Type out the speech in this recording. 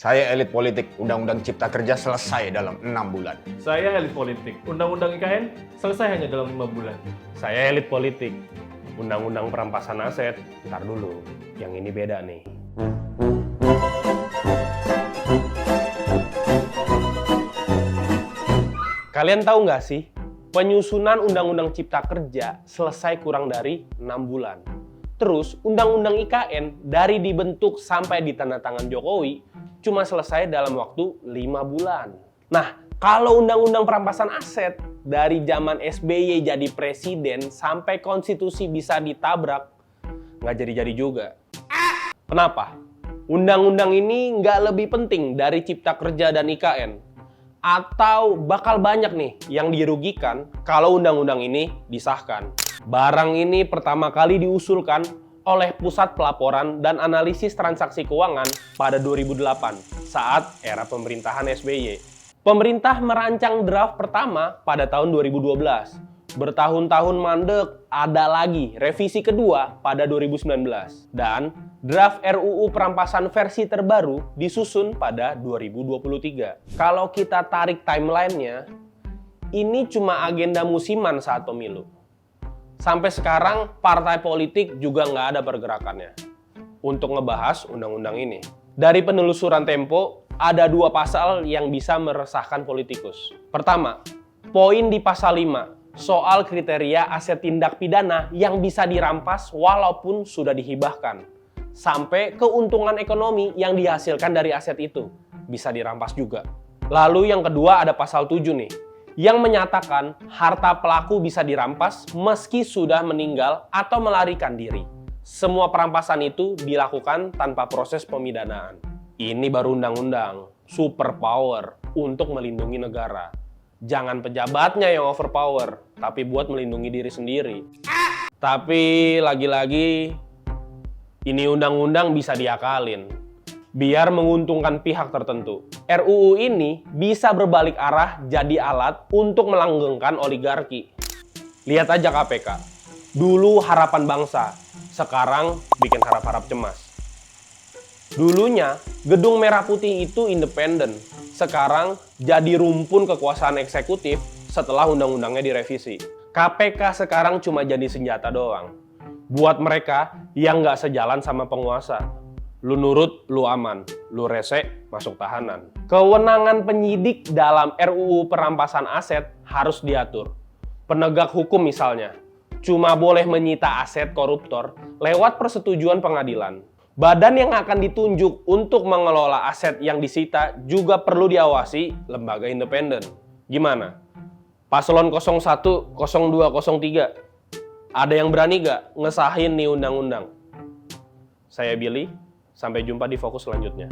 Saya elit politik, Undang-Undang Cipta Kerja selesai dalam 6 bulan. Saya elit politik. Undang-undang IKN selesai hanya dalam 5 bulan. Saya elit politik. Undang-undang perampasan aset, ntar dulu. Yang ini beda nih. Kalian tahu nggak sih, penyusunan Undang-Undang Cipta Kerja selesai kurang dari 6 bulan. Terus, Undang-Undang IKN dari dibentuk sampai ditandatangan Jokowi cuma selesai dalam waktu 5 bulan. Nah, kalau Undang-Undang perampasan aset dari zaman SBY jadi presiden sampai konstitusi bisa ditabrak, nggak jadi-jadi juga. Kenapa? Undang-undang ini nggak lebih penting dari Cipta Kerja dan IKN? Atau bakal banyak nih yang dirugikan kalau undang-undang ini disahkan? Barang ini pertama kali diusulkan oleh Pusat Pelaporan dan Analisis Transaksi Keuangan pada 2008 saat era pemerintahan SBY. Pemerintah merancang draft pertama pada tahun 2012. Bertahun-tahun mandek, ada lagi revisi kedua pada 2019. Dan draft RUU perampasan versi terbaru disusun pada 2023. Kalau kita tarik timelinenya, ini cuma agenda musiman saat pemilu. Sampai sekarang partai politik juga nggak ada pergerakannya untuk ngebahas undang-undang ini. Dari penelusuran Tempo, ada 2 pasal yang bisa meresahkan politikus. Pertama, poin di pasal 5 soal kriteria aset tindak pidana yang bisa dirampas walaupun sudah dihibahkan. Sampai keuntungan ekonomi yang dihasilkan dari aset itu bisa dirampas juga. Lalu yang kedua ada pasal 7 nih, yang menyatakan harta pelaku bisa dirampas meski sudah meninggal atau melarikan diri. Semua perampasan itu dilakukan tanpa proses pemidanaan. Ini baru undang-undang, super power untuk melindungi negara. Jangan pejabatnya yang overpower, tapi buat melindungi diri sendiri. Tapi lagi-lagi, ini undang-undang bisa diakalin biar menguntungkan pihak tertentu. RUU ini bisa berbalik arah jadi alat untuk melanggengkan oligarki. Lihat aja KPK. Dulu harapan bangsa, sekarang bikin harap-harap cemas. Dulunya Gedung Merah Putih itu independen, sekarang jadi rumpun kekuasaan eksekutif setelah undang-undangnya direvisi. KPK sekarang cuma jadi senjata doang buat mereka yang nggak sejalan sama penguasa. Lu nurut, lu aman. Lu rese, masuk tahanan. Kewenangan penyidik dalam RUU perampasan aset harus diatur. Penegak hukum misalnya, cuma boleh menyita aset koruptor lewat persetujuan pengadilan. Badan yang akan ditunjuk untuk mengelola aset yang disita juga perlu diawasi lembaga independen. Gimana? Paslon 01, 02, 03. Ada yang berani gak ngesahin nih undang-undang? Saya Billy. Sampai jumpa di Fokus selanjutnya.